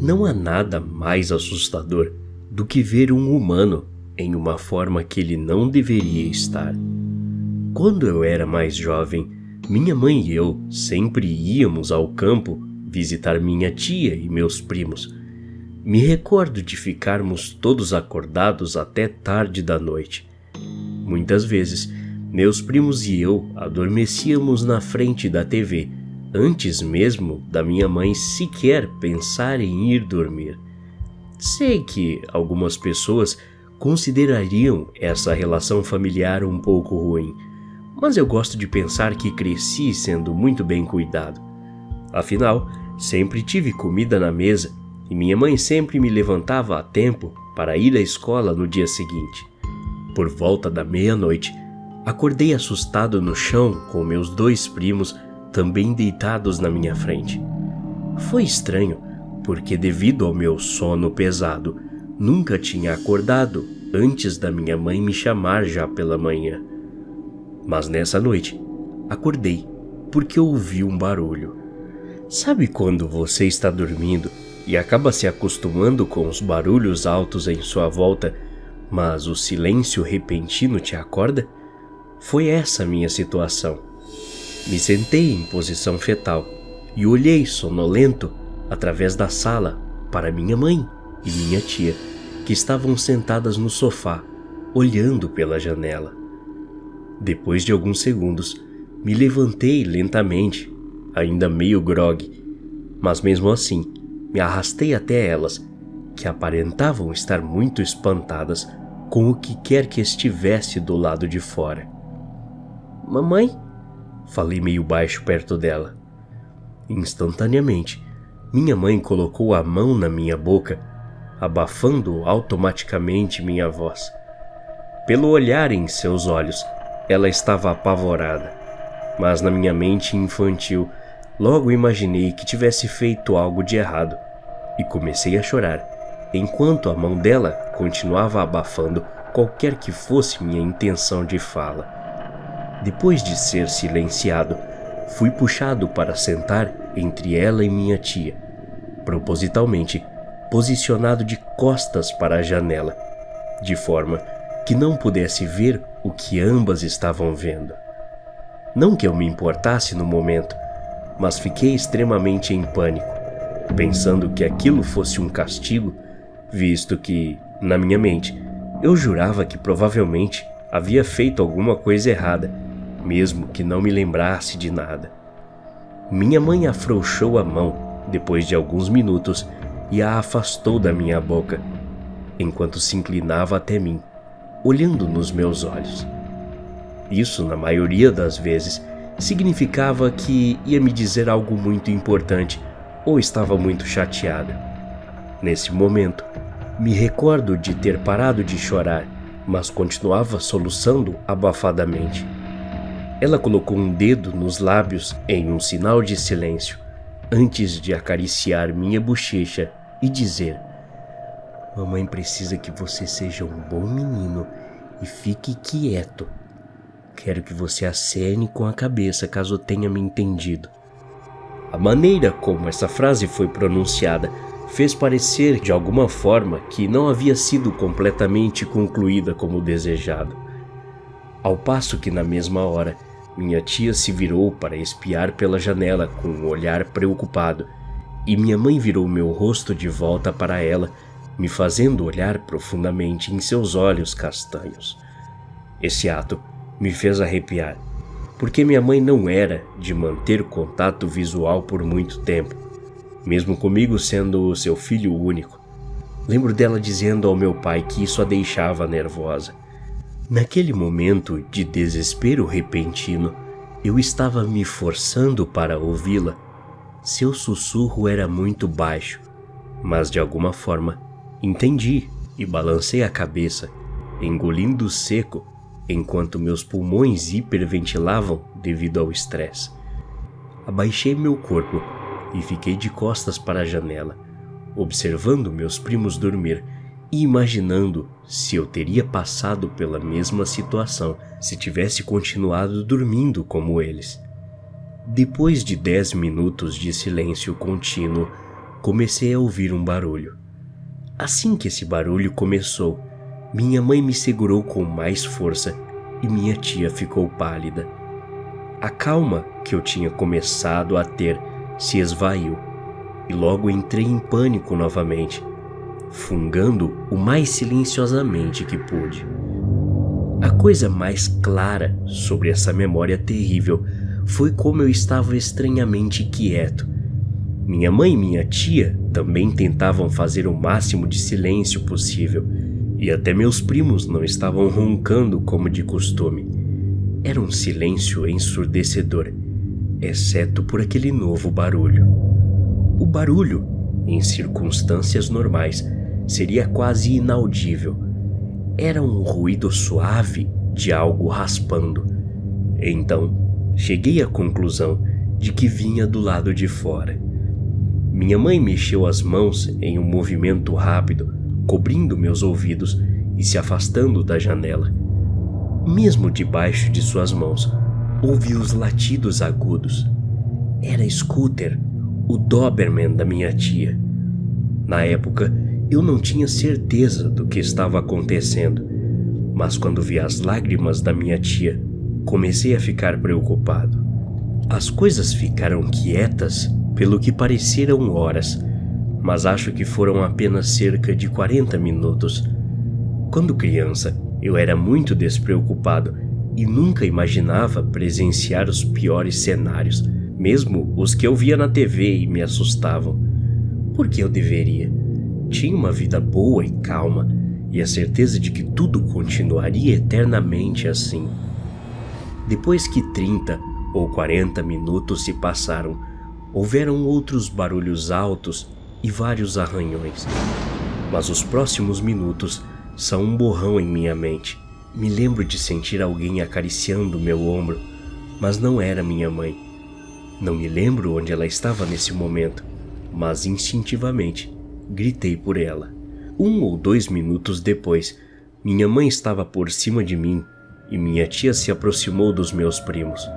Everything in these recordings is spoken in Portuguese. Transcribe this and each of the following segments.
Não há nada mais assustador do que ver um humano em uma forma que ele não deveria estar. Quando eu era mais jovem, minha mãe e eu sempre íamos ao campo visitar minha tia e meus primos. Me recordo de ficarmos todos acordados até tarde da noite. Muitas vezes, meus primos e eu adormecíamos na frente da TV, antes mesmo da minha mãe sequer pensar em ir dormir. Sei que algumas pessoas considerariam essa relação familiar um pouco ruim, mas eu gosto de pensar que cresci sendo muito bem cuidado. Afinal, sempre tive comida na mesa e minha mãe sempre me levantava a tempo para ir à escola no dia seguinte. Por volta da meia-noite, acordei assustado no chão com meus 2 primos também deitados na minha frente. Foi estranho, porque devido ao meu sono pesado, nunca tinha acordado antes da minha mãe me chamar já pela manhã. Mas nessa noite, acordei porque ouvi um barulho. Sabe quando você está dormindo e acaba se acostumando com os barulhos altos em sua volta, mas o silêncio repentino te acorda? Foi essa a minha situação. Me sentei em posição fetal e olhei sonolento através da sala para minha mãe e minha tia, que estavam sentadas no sofá, olhando pela janela. Depois de alguns segundos, me levantei lentamente, ainda meio grogue, mas mesmo assim, me arrastei até elas, que aparentavam estar muito espantadas com o que quer que estivesse do lado de fora. "Mamãe?", falei meio baixo perto dela. Instantaneamente, minha mãe colocou a mão na minha boca, abafando automaticamente minha voz. Pelo olhar em seus olhos, ela estava apavorada, mas na minha mente infantil, logo imaginei que tivesse feito algo de errado e comecei a chorar, enquanto a mão dela continuava abafando qualquer que fosse minha intenção de fala. Depois de ser silenciado, fui puxado para sentar entre ela e minha tia, propositalmente posicionado de costas para a janela, de forma que não pudesse ver o que ambas estavam vendo. Não que eu me importasse no momento, mas fiquei extremamente em pânico, pensando que aquilo fosse um castigo, visto que, na minha mente, eu jurava que provavelmente havia feito alguma coisa errada, mesmo que não me lembrasse de nada. Minha mãe afrouxou a mão depois de alguns minutos e a afastou da minha boca, enquanto se inclinava até mim, olhando nos meus olhos. Isso, na maioria das vezes, significava que ia me dizer algo muito importante ou estava muito chateada. Nesse momento, me recordo de ter parado de chorar, mas continuava soluçando abafadamente. Ela colocou um dedo nos lábios em um sinal de silêncio, antes de acariciar minha bochecha e dizer: "Mamãe precisa que você seja um bom menino e fique quieto. Quero que você acene com a cabeça caso tenha me entendido." A maneira como essa frase foi pronunciada fez parecer de alguma forma que não havia sido completamente concluída como desejado. Ao passo que na mesma hora, minha tia se virou para espiar pela janela com um olhar preocupado, e minha mãe virou meu rosto de volta para ela, me fazendo olhar profundamente em seus olhos castanhos. Esse ato me fez arrepiar, porque minha mãe não era de manter contato visual por muito tempo, mesmo comigo sendo seu filho único. Lembro dela dizendo ao meu pai que isso a deixava nervosa. Naquele momento de desespero repentino, eu estava me forçando para ouvi-la. Seu sussurro era muito baixo, mas de alguma forma entendi e balancei a cabeça, engolindo seco enquanto meus pulmões hiperventilavam devido ao estresse. Abaixei meu corpo e fiquei de costas para a janela, observando meus primos dormir e imaginando se eu teria passado pela mesma situação se tivesse continuado dormindo como eles. Depois de 10 minutos de silêncio contínuo, comecei a ouvir um barulho. Assim que esse barulho começou, minha mãe me segurou com mais força e minha tia ficou pálida. A calma que eu tinha começado a ter se esvaiu e logo entrei em pânico novamente, fungando o mais silenciosamente que pude. A coisa mais clara sobre essa memória terrível foi como eu estava estranhamente quieto. Minha mãe e minha tia também tentavam fazer o máximo de silêncio possível, e até meus primos não estavam roncando como de costume. Era um silêncio ensurdecedor, exceto por aquele novo barulho. O barulho, em circunstâncias normais, seria quase inaudível. Era um ruído suave de algo raspando. Então, cheguei à conclusão de que vinha do lado de fora. Minha mãe mexeu as mãos em um movimento rápido, cobrindo meus ouvidos e se afastando da janela. Mesmo debaixo de suas mãos, ouvi os latidos agudos. Era Scooter, o Doberman da minha tia. Na época, eu não tinha certeza do que estava acontecendo, mas quando vi as lágrimas da minha tia, comecei a ficar preocupado. As coisas ficaram quietas pelo que pareceram horas, mas acho que foram apenas cerca de 40 minutos. Quando criança, eu era muito despreocupado e nunca imaginava presenciar os piores cenários, mesmo os que eu via na TV e me assustavam. Por que eu deveria? Tinha uma vida boa e calma, e a certeza de que tudo continuaria eternamente assim. Depois que 30 ou 40 minutos se passaram, houveram outros barulhos altos e vários arranhões. Mas os próximos minutos são um borrão em minha mente. Me lembro de sentir alguém acariciando meu ombro, mas não era minha mãe. Não me lembro onde ela estava nesse momento, mas instintivamente gritei por ela. 1 ou 2 minutos depois, minha mãe estava por cima de mim e minha tia se aproximou dos meus primos.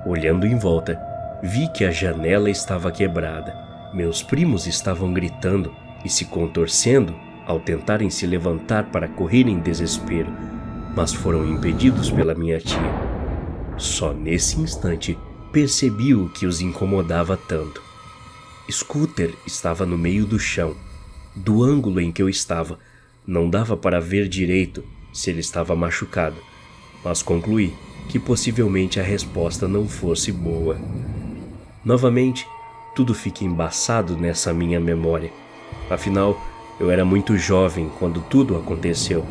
Olhando em volta, vi que a janela estava quebrada. Meus primos estavam gritando e se contorcendo ao tentarem se levantar para correr em desespero, mas foram impedidos pela minha tia. Só nesse instante percebi o que os incomodava tanto. Scooter estava no meio do chão. Do ângulo em que eu estava, não dava para ver direito se ele estava machucado, mas concluí que possivelmente a resposta não fosse boa. Novamente, tudo fica embaçado nessa minha memória. Afinal, eu era muito jovem quando tudo aconteceu.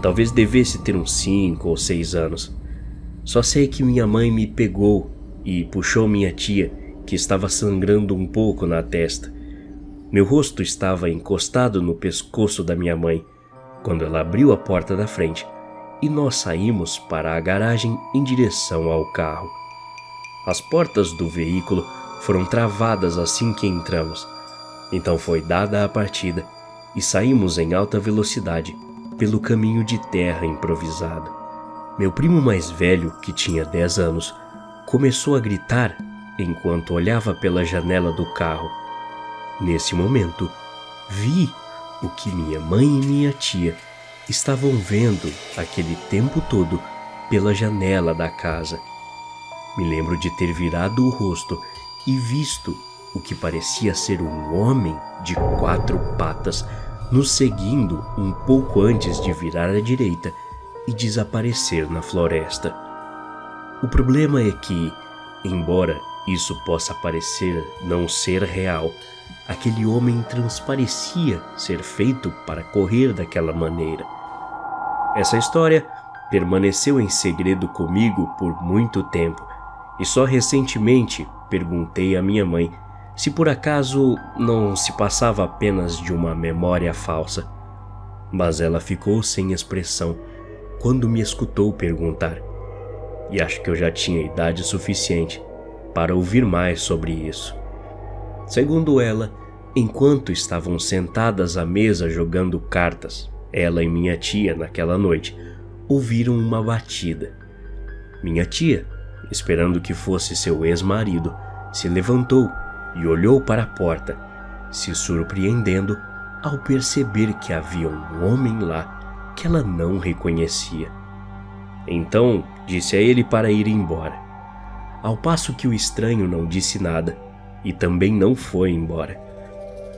Talvez devesse ter uns 5 ou 6 anos. Só sei que minha mãe me pegou e puxou minha tia, que estava sangrando um pouco na testa. Meu rosto estava encostado no pescoço da minha mãe, quando ela abriu a porta da frente e nós saímos para a garagem em direção ao carro. As portas do veículo foram travadas assim que entramos. Então foi dada a partida e saímos em alta velocidade pelo caminho de terra improvisado. Meu primo mais velho, que tinha 10 anos, começou a gritar enquanto olhava pela janela do carro. Nesse momento, vi o que minha mãe e minha tia estavam vendo aquele tempo todo pela janela da casa. Me lembro de ter virado o rosto e visto o que parecia ser um homem de 4 patas nos seguindo um pouco antes de virar à direita e desaparecer na floresta. O problema é que, embora isso possa parecer não ser real, aquele homem transparecia ser feito para correr daquela maneira. Essa história permaneceu em segredo comigo por muito tempo e só recentemente perguntei à minha mãe se por acaso não se passava apenas de uma memória falsa. Mas ela ficou sem expressão quando me escutou perguntar, e acho que eu já tinha idade suficiente para ouvir mais sobre isso. Segundo ela, enquanto estavam sentadas à mesa jogando cartas, ela e minha tia naquela noite ouviram uma batida. Minha tia, esperando que fosse seu ex-marido, se levantou e olhou para a porta, se surpreendendo ao perceber que havia um homem lá que ela não reconhecia. Então disse a ele para ir embora, ao passo que o estranho não disse nada e também não foi embora.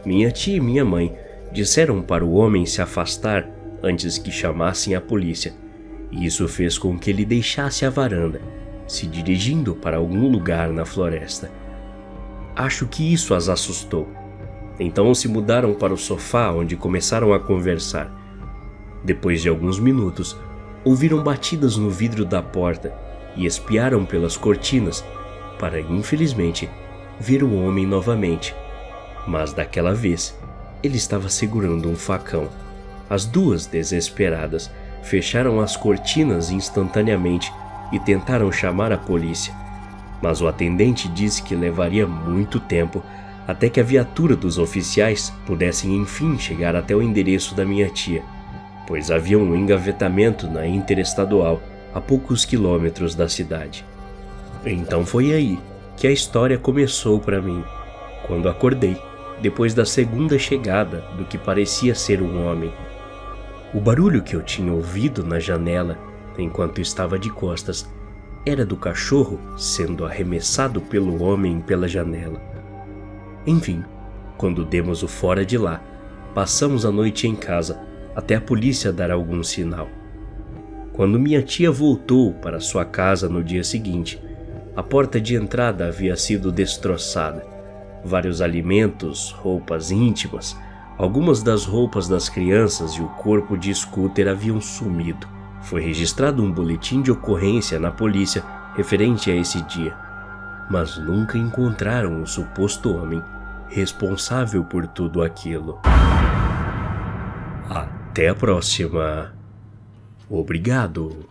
Minha tia e minha mãe disseram para o homem se afastar antes que chamassem a polícia, e isso fez com que ele deixasse a varanda, se dirigindo para algum lugar na floresta. Acho que isso as assustou. Então se mudaram para o sofá, onde começaram a conversar. Depois de alguns minutos, ouviram batidas no vidro da porta e espiaram pelas cortinas para, infelizmente, ver o homem novamente. Mas daquela vez, ele estava segurando um facão. As duas, desesperadas, fecharam as cortinas instantaneamente e tentaram chamar a polícia. Mas o atendente disse que levaria muito tempo até que a viatura dos oficiais pudessem enfim chegar até o endereço da minha tia, pois havia um engavetamento na Interestadual a poucos quilômetros da cidade. Então foi aí que a história começou para mim, quando acordei, depois da segunda chegada do que parecia ser um homem. O barulho que eu tinha ouvido na janela, enquanto estava de costas, era do cachorro sendo arremessado pelo homem pela janela. Enfim, quando demos o fora de lá, passamos a noite em casa até a polícia dar algum sinal. Quando minha tia voltou para sua casa no dia seguinte, a porta de entrada havia sido destroçada. Vários alimentos, roupas íntimas, algumas das roupas das crianças e o corpo de Scooter haviam sumido. Foi registrado um boletim de ocorrência na polícia referente a esse dia, mas nunca encontraram o suposto homem responsável por tudo aquilo. Até a próxima. Obrigado.